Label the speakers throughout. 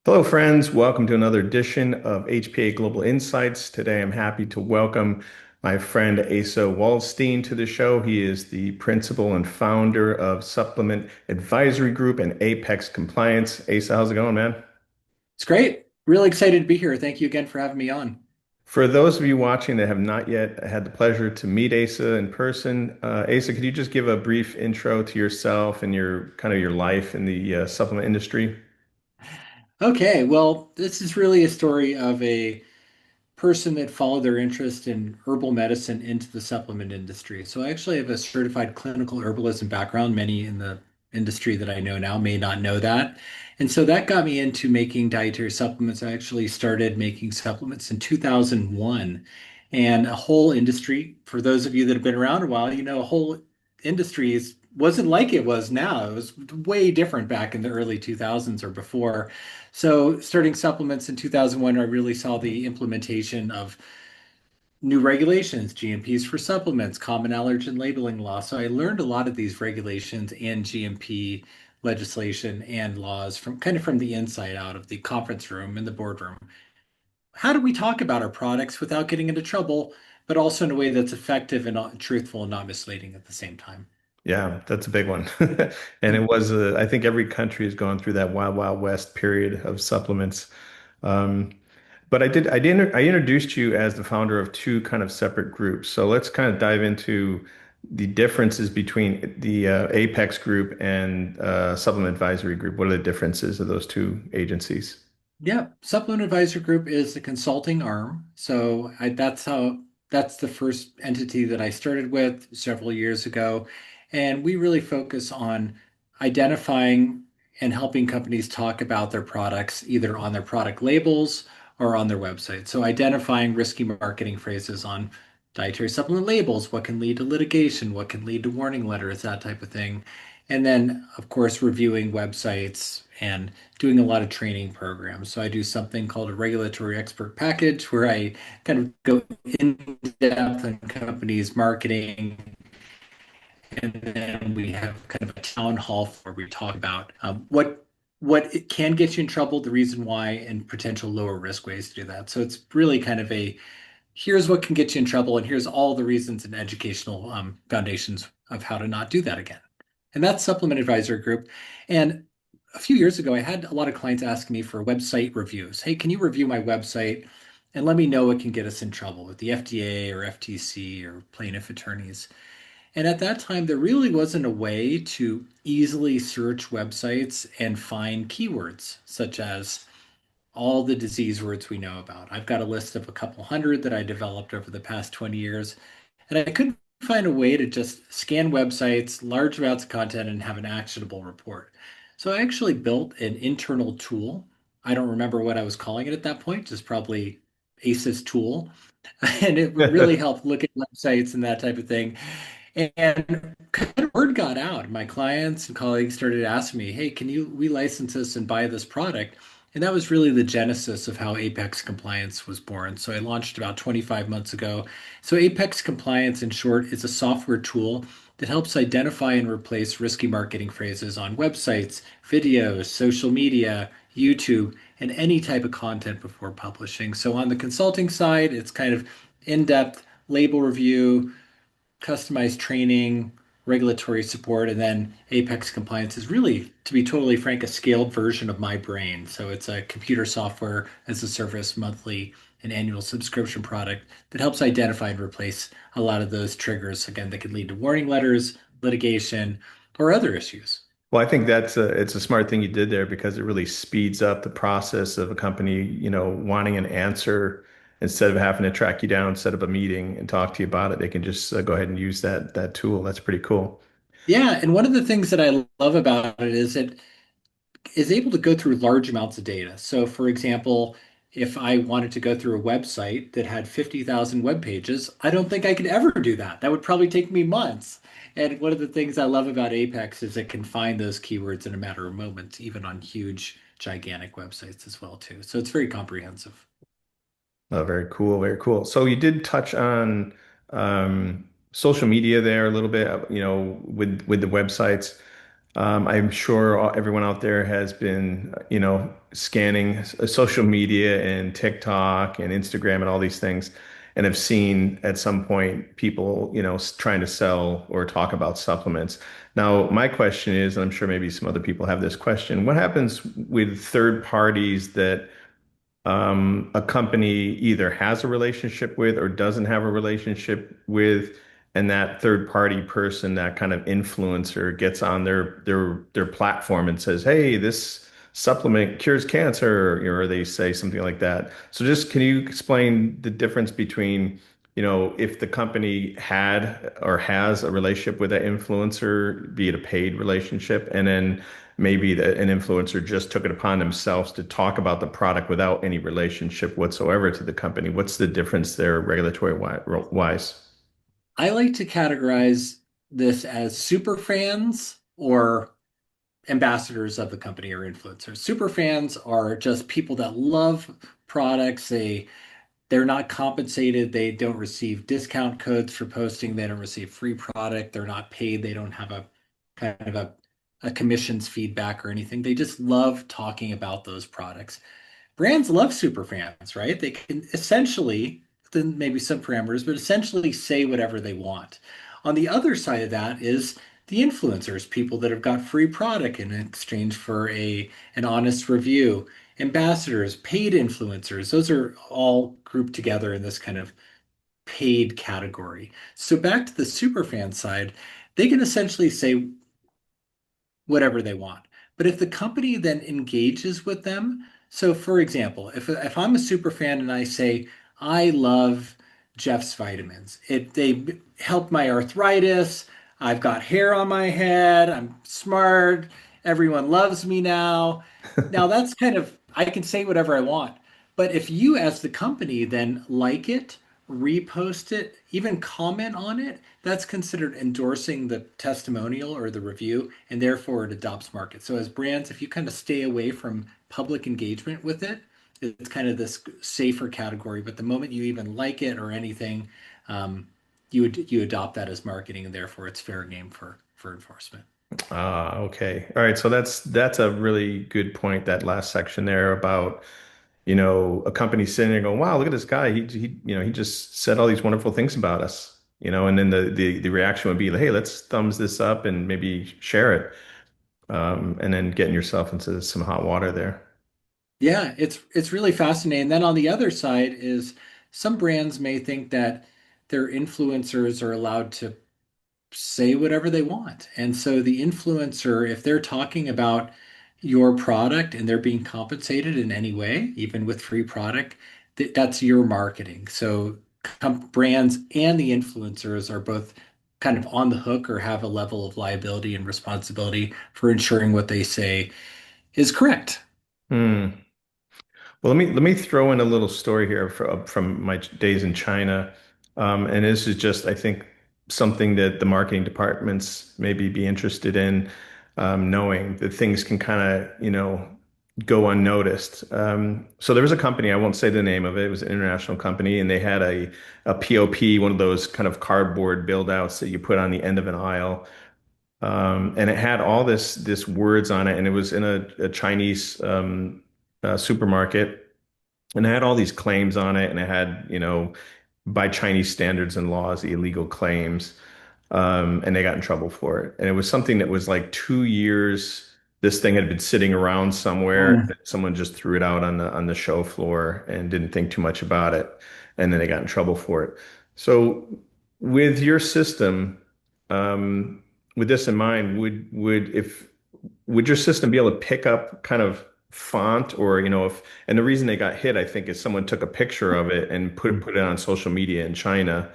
Speaker 1: Hello, friends. Welcome to another edition of HPA Global Insights. Today, I'm happy to welcome my friend Asa Waldstein to the show. He is the principal and founder of Supplement Advisory Group and Apex Compliance. Asa, how's it going, man?
Speaker 2: It's great. Really excited to be here. Thank you again for having me on.
Speaker 1: For those of you watching that have not yet had the pleasure to meet Asa in person, Asa, could you just give a brief intro to yourself and your kind of your life in the supplement industry?
Speaker 2: Okay, well, this is really a story of a person that followed their interest in herbal medicine into the supplement industry. So I actually have a certified clinical herbalism background. Many in the industry that I know now may not know that. And so that got me into making dietary supplements. I actually started making supplements in 2001. And a whole industry, for those of you that have been around a while, a whole industry wasn't like it was now. It was way different back in the early 2000s or before. So, starting supplements in 2001, I really saw the implementation of new regulations, GMPs for supplements, common allergen labeling law. So, I learned a lot of these regulations and GMP legislation and laws from kind of from the inside out of the conference room and the boardroom. How do we talk about our products without getting into trouble, but also in a way that's effective and not truthful and not misleading at the same time?
Speaker 1: Yeah, that's a big one. And it was, I think every country has gone through that wild, wild west period of supplements. Um, but I introduced you as the founder of two kind of separate groups. So let's kind of dive into the differences between the Apex group and Supplement Advisory Group. What are the differences of those two agencies?
Speaker 2: Yeah, Supplement Advisor Group is the consulting arm. That's the first entity that I started with several years ago. And we really focus on identifying and helping companies talk about their products either on their product labels or on their website. So identifying risky marketing phrases on dietary supplement labels, what can lead to litigation, what can lead to warning letters, that type of thing. And then, of course, reviewing websites and doing a lot of training programs. So I do something called a regulatory expert package where I kind of go in depth on companies' marketing. And then we have kind of a town hall where we talk about what it can get you in trouble, the reason why, and potential lower risk ways to do that. So it's really kind of a here's what can get you in trouble, and here's all the reasons and educational foundations of how to not do that again. And that's Supplement Advisor Group. And a few years ago, I had a lot of clients asking me for website reviews. Hey, can you review my website and let me know what can get us in trouble with the FDA or FTC or plaintiff attorneys? And at that time, there really wasn't a way to easily search websites and find keywords such as all the disease words we know about. I've got a list of a couple hundred that I developed over the past 20 years, and I couldn't find a way to just scan websites, large amounts of content, and have an actionable report. So I actually built an internal tool. I don't remember what I was calling it at that point, just probably ACES tool. And it really helped look at websites and that type of thing. And kind of word got out. My clients and colleagues started asking me, hey, can you we license this and buy this product? And that was really the genesis of how Apex Compliance was born. So I launched about 25 months ago. So Apex Compliance, in short, is a software tool that helps identify and replace risky marketing phrases on websites, videos, social media, YouTube, and any type of content before publishing. So on the consulting side, it's kind of in-depth label review, customized training, regulatory support, and then Apex Compliance is really, to be totally frank, a scaled version of my brain. So it's a computer software as a service, monthly and annual subscription product that helps identify and replace a lot of those triggers, again, that could lead to warning letters, litigation, or other issues.
Speaker 1: Well, I think it's a smart thing you did there because it really speeds up the process of a company, wanting an answer instead of having to track you down, set up a meeting and talk to you about it. They can just go ahead and use that tool. That's pretty cool.
Speaker 2: Yeah, and one of the things that I love about it is it is able to go through large amounts of data. So, for example, if I wanted to go through a website that had 50,000 web pages, I don't think I could ever do that. That would probably take me months. And one of the things I love about Apex is it can find those keywords in a matter of moments, even on huge, gigantic websites as well, too. So it's very comprehensive.
Speaker 1: Oh, very cool, very cool. So you did touch on social media there a little bit, with the websites. I'm sure everyone out there has been, scanning social media and TikTok and Instagram and all these things, and have seen at some point people, trying to sell or talk about supplements. Now, my question is, and I'm sure maybe some other people have this question, what happens with third parties that a company either has a relationship with or doesn't have a relationship with, and that third party person, that kind of influencer, gets on their platform and says, "Hey, this supplement cures cancer," or they say something like that. So just can you explain the difference between, if the company had or has a relationship with that influencer, be it a paid relationship, and then maybe an influencer just took it upon themselves to talk about the product without any relationship whatsoever to the company. What's the difference there regulatory wise?
Speaker 2: I like to categorize this as super fans or ambassadors of the company or influencers. Super fans are just people that love products. They're not compensated. They don't receive discount codes for posting. They don't receive free product. They're not paid. They don't have a kind of a commissions feedback or anything. They just love talking about those products. Brands love super fans, right? They can essentially, then maybe some parameters, but essentially say whatever they want. On the other side of that is the influencers, people that have got free product in exchange for a an honest review. Ambassadors, paid influencers, those are all grouped together in this kind of paid category. So back to the super fan side, they can essentially say whatever they want. But if the company then engages with them, so for example, if I'm a super fan and I say, I love Jeff's vitamins, they help my arthritis, I've got hair on my head, I'm smart, everyone loves me now. Now that's kind of I can say whatever I want. But if you as the company then like it, repost it, even comment on it, that's considered endorsing the testimonial or the review, and therefore it adopts market. So as brands, if you kind of stay away from public engagement with it, it's kind of this safer category. But the moment you even like it or anything, you adopt that as marketing, and therefore it's fair game for enforcement.
Speaker 1: Ah, okay. All right. So that's a really good point, that last section there about, a company sitting there going, "Wow, look at this guy. He just said all these wonderful things about us." And then the reaction would be like, "Hey, let's thumbs this up and maybe share it." And then getting yourself into some hot water there.
Speaker 2: Yeah, it's really fascinating. Then on the other side is some brands may think that their influencers are allowed to say whatever they want. And so the influencer, if they're talking about your product and they're being compensated in any way, even with free product, that's your marketing. So brands and the influencers are both kind of on the hook or have a level of liability and responsibility for ensuring what they say is correct.
Speaker 1: Hmm. Well, let me throw in a little story here from my days in China, and this is just, I think, something that the marketing departments maybe be interested in, knowing that things can kind of, go unnoticed. So there was a company, I won't say the name of it. It was an international company, and they had a POP, one of those kind of cardboard build outs that you put on the end of an aisle, and it had all this words on it, and it was in a Chinese supermarket. And it had all these claims on it, and it had, by Chinese standards and laws, illegal claims. And they got in trouble for it. And it was something that was like 2 years. This thing had been sitting around somewhere.
Speaker 2: Mm.
Speaker 1: Someone just threw it out on the show floor and didn't think too much about it. And then they got in trouble for it. So with your system, um, with this in mind, would your system be able to pick up kind of font, or if, and the reason they got hit, I think, is someone took a picture of it and put it on social media in China.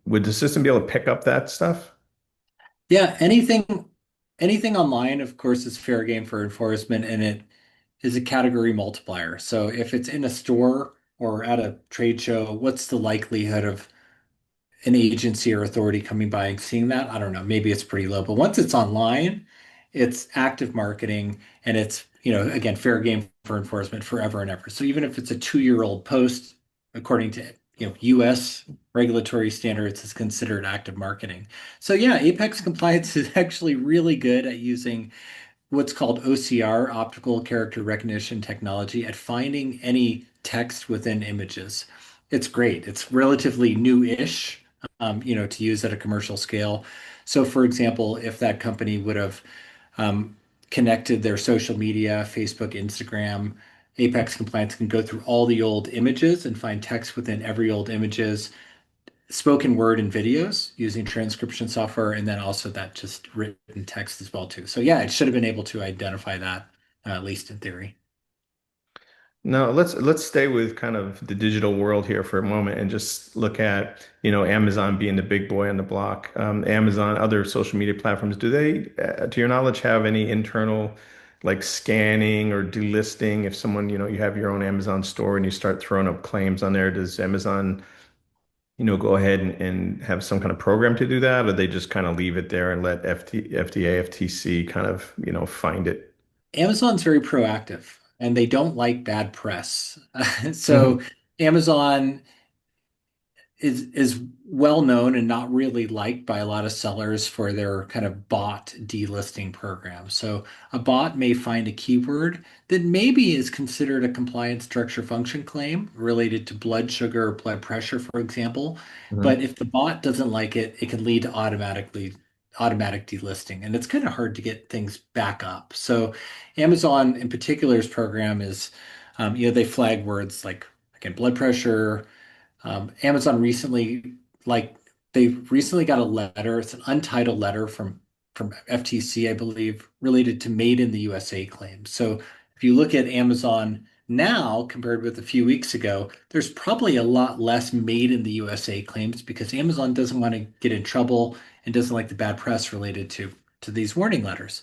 Speaker 1: Would the system be able to pick up that stuff?
Speaker 2: Yeah, anything online, of course, is fair game for enforcement, and it is a category multiplier. So if it's in a store or at a trade show, what's the likelihood of an agency or authority coming by and seeing that? I don't know. Maybe it's pretty low. But once it's online, it's active marketing and it's, again, fair game for enforcement forever and ever. So even if it's a 2-year-old post, according to US regulatory standards is considered active marketing. So yeah, Apex Compliance is actually really good at using what's called OCR, optical character recognition technology, at finding any text within images. It's great. It's relatively new-ish, to use at a commercial scale. So, for example, if that company would have um, connected their social media, Facebook, Instagram, Apex Compliance can go through all the old images and find text within every old images, spoken word and videos using transcription software, and then also that just written text as well too. So yeah, it should have been able to identify that, at least in theory.
Speaker 1: Now let's stay with kind of the digital world here for a moment and just look at, Amazon being the big boy on the block. Amazon, other social media platforms, do they, to your knowledge, have any internal like scanning or delisting? If someone, you have your own Amazon store and you start throwing up claims on there, does Amazon, go ahead and have some kind of program to do that, or they just kind of leave it there and let FDA, FTC kind of, find it?
Speaker 2: Amazon's very proactive and they don't like bad press. So
Speaker 1: Mhm.
Speaker 2: Amazon is well known and not really liked by a lot of sellers for their kind of bot delisting program. So a bot may find a keyword that maybe is considered a compliance structure function claim related to blood sugar or blood pressure, for example. But
Speaker 1: Mhm.
Speaker 2: if the bot doesn't like it, it can lead to automatic delisting. And it's kind of hard to get things back up. So Amazon in particular's program is, they flag words like, again, blood pressure. Amazon recently, like they recently got a letter. It's an untitled letter from FTC, I believe, related to Made in the USA claims. So if you look at Amazon now compared with a few weeks ago, there's probably a lot less Made in the USA claims because Amazon doesn't want to get in trouble and doesn't like the bad press related to these warning letters.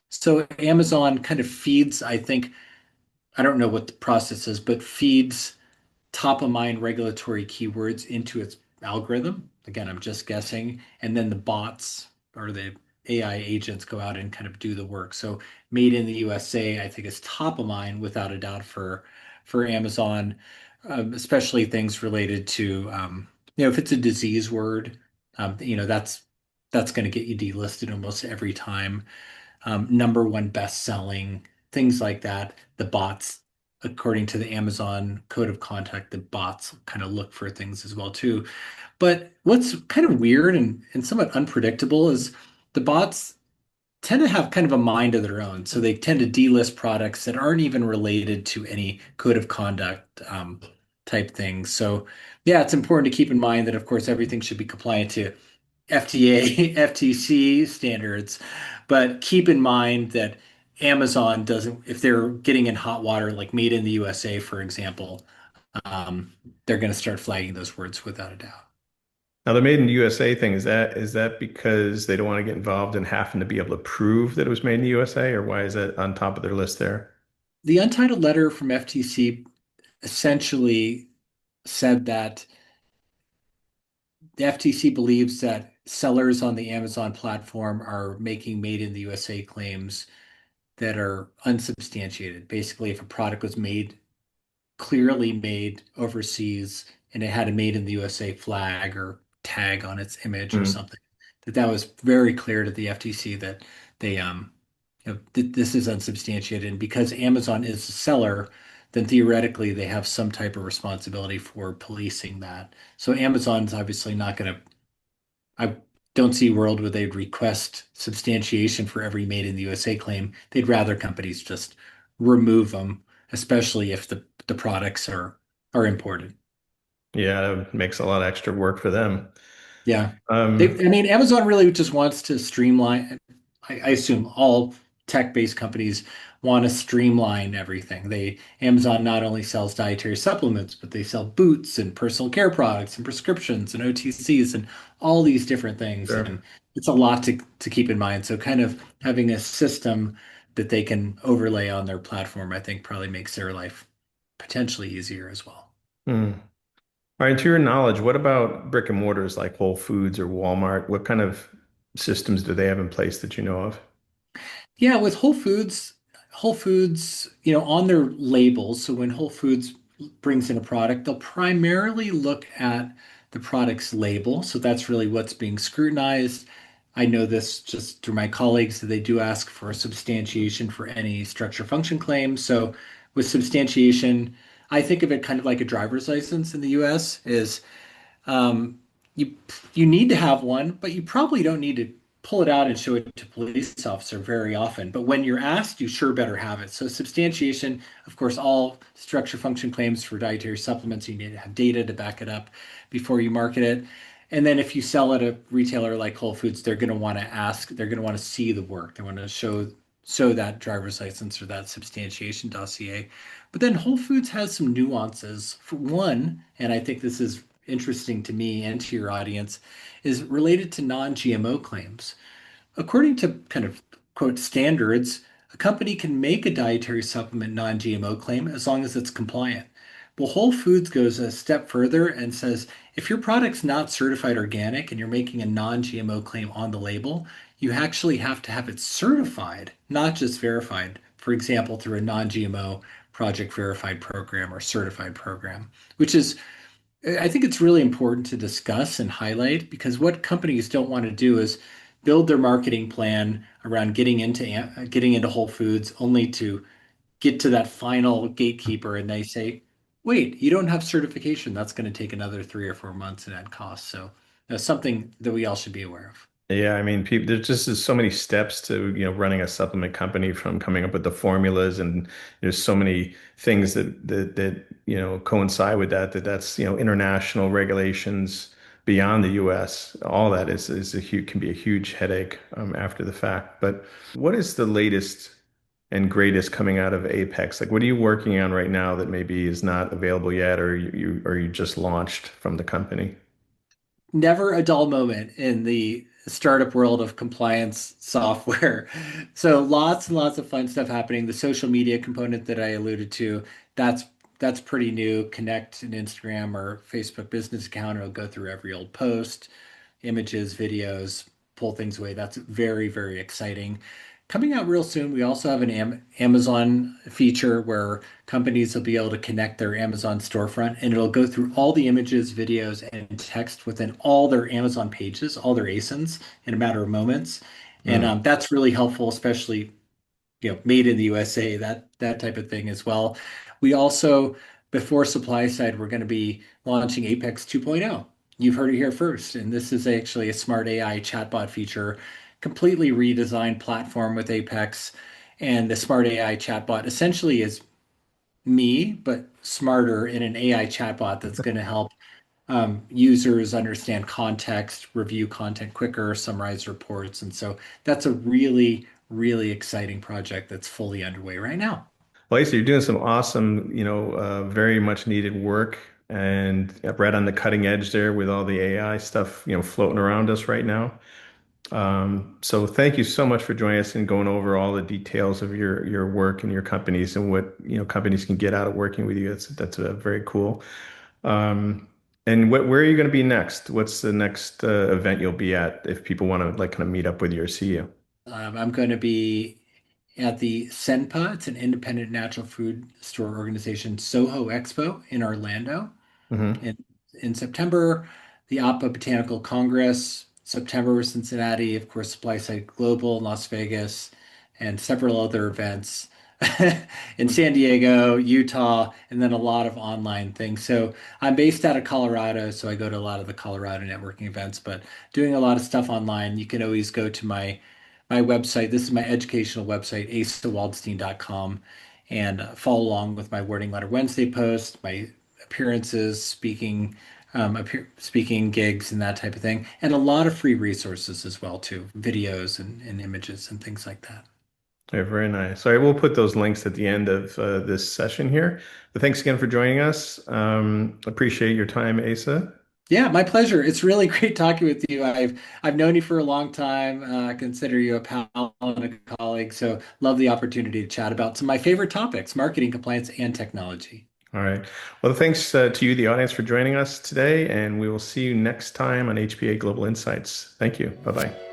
Speaker 2: So Amazon kind of feeds, I think, I don't know what the process is, but feeds top of mind regulatory keywords into its algorithm. Again, I'm just guessing. And then the bots or the AI agents go out and kind of do the work. So made in the USA, I think is top of mind without a doubt for Amazon, especially things related to if it's a disease word, that's going to get you delisted almost every time. Number one best selling, things like that. The bots, according to the Amazon code of conduct, the bots kind of look for things as well too. But what's kind of weird and somewhat unpredictable is the bots tend to have kind of a mind of their own. So they tend to delist products that aren't even related to any code of conduct type things. So yeah, it's important to keep in mind that of course everything should be compliant to FDA, FTC standards, but keep in mind that Amazon doesn't, if they're getting in hot water, like made in the USA, for example, um, they're going to start flagging those words without a doubt.
Speaker 1: Now, the Made in the USA thing, is that because they don't want to get involved in having to be able to prove that it was made in the USA, or why is that on top of their list there?
Speaker 2: The untitled letter from FTC essentially said that the FTC believes that sellers on the Amazon platform are making made in the USA claims that are unsubstantiated. Basically, if a product was clearly made overseas and it had a made in the USA flag or tag on its image or
Speaker 1: Hmm.
Speaker 2: something, that was very clear to the FTC that they this is unsubstantiated. And because Amazon is a seller, then theoretically they have some type of responsibility for policing that. So Amazon's obviously not going to, I don't see a world where they'd request substantiation for every made in the USA claim. They'd rather companies just remove them, especially if the products are imported.
Speaker 1: Yeah, that makes a lot of extra work for them.
Speaker 2: Yeah.
Speaker 1: Um,
Speaker 2: I mean, Amazon really just wants to streamline. I assume all tech-based companies want to streamline everything. Amazon not only sells dietary supplements, but they sell boots and personal care products and prescriptions and OTCs and all these different things.
Speaker 1: sure.
Speaker 2: And it's a lot to keep in mind. So kind of having a system that they can overlay on their platform, I think probably makes their life potentially easier as well.
Speaker 1: Hmm. All right, to your knowledge, what about brick and mortars like Whole Foods or Walmart? What kind of systems do they have in place that you know of?
Speaker 2: Yeah, with Whole Foods, on their labels, so when Whole Foods brings in a product, they'll primarily look at the product's label. So that's really what's being scrutinized. I know this just through my colleagues that they do ask for substantiation for any structure function claims. So with substantiation, I think of it kind of like a driver's license in the US is um, you you need to have one, but you probably don't need to pull it out and show it to a police officer very often. But when you're asked, you sure better have it. So substantiation, of course, all structure function claims for dietary supplements, you need to have data to back it up before you market it. And then if you sell at a retailer like Whole Foods, they're going to want to ask, they're going to want to see the work. They want to show that driver's license or that substantiation dossier. But then Whole Foods has some nuances. For one, and I think this is interesting to me and to your audience, is related to non-GMO claims. According to kind of quote standards, a company can make a dietary supplement non-GMO claim as long as it's compliant. Well, Whole Foods goes a step further and says if your product's not certified organic and you're making a non-GMO claim on the label, you actually have to have it certified, not just verified. For example, through a non-GMO project verified program or certified program, which is I think it's really important to discuss and highlight because what companies don't want to do is build their marketing plan around getting into Whole Foods only to get to that final gatekeeper and they say, "Wait, you don't have certification. That's going to take another 3 or 4 months and add costs." So that's something that we all should be aware of.
Speaker 1: Yeah, I mean, people, there's just so many steps to, running a supplement company from coming up with the formulas, and there's so many things that coincide with that's, international regulations beyond the US. All that is a huge, can be a huge headache after the fact. But what is the latest and greatest coming out of Apex? Like, what are you working on right now that maybe is not available yet, or you just launched from the company?
Speaker 2: Never a dull moment in the startup world of compliance software. So lots and lots of fun stuff happening. The social media component that I alluded to, that's that's pretty new. Connect an Instagram or Facebook business account. It'll go through every old post, images, videos, pull things away. That's very, very exciting. Coming out real soon, we also have an Amazon feature where companies will be able to connect their Amazon storefront and it'll go through all the images, videos, and text within all their Amazon pages, all their ASINs in a matter of moments. And
Speaker 1: Mm.
Speaker 2: that's really helpful, especially made in the USA, that type of thing as well. We also, before supply side, we're going to be launching Apex 2.0. You've heard it here first, and this is actually a smart AI chatbot feature, completely redesigned platform with Apex. And the smart AI chatbot essentially is me, but smarter in an AI chatbot that's going to help users understand context, review content quicker, summarize reports. And so that's a really, really exciting project that's fully underway right now.
Speaker 1: Well, Lisa, you're doing some awesome, very much needed work, and right on the cutting edge there with all the AI stuff, floating around us right now. So thank you so much for joining us and going over all the details of your work and your companies and what, companies can get out of working with you. That's very cool. Um, and where are you going to be next? What's the next event you'll be at if people want to like kind of meet up with you or see you?
Speaker 2: I'm going to be at the SENPA. It's an independent natural food store organization, Soho Expo in Orlando.
Speaker 1: Hmm.
Speaker 2: in in September, the APA Botanical Congress, September, Cincinnati, of course, Supply Side Global in Las Vegas, and several other events in San Diego, Utah, and then a lot of online things. So I'm based out of Colorado, so I go to a lot of the Colorado networking events, but doing a lot of stuff online. You can always go to my website. This is my educational website, acewaldstein.com, and follow along with my Wording Letter Wednesday post, my appearances, speaking gigs, and that type of thing, and a lot of free resources as well too, videos and images and things like that.
Speaker 1: Yeah, very nice. All right, we'll put those links at the end of this session here. But thanks again for joining us. Appreciate your time, Asa.
Speaker 2: Yeah, my pleasure. It's really great talking with you. I've known you for a long time. I consider you a pal and a colleague. So love the opportunity to chat about some of my favorite topics, marketing, compliance, and technology.
Speaker 1: All right. Well, thanks to you, the audience, for joining us today, and we will see you next time on HPA Global Insights. Thank you. Bye-bye.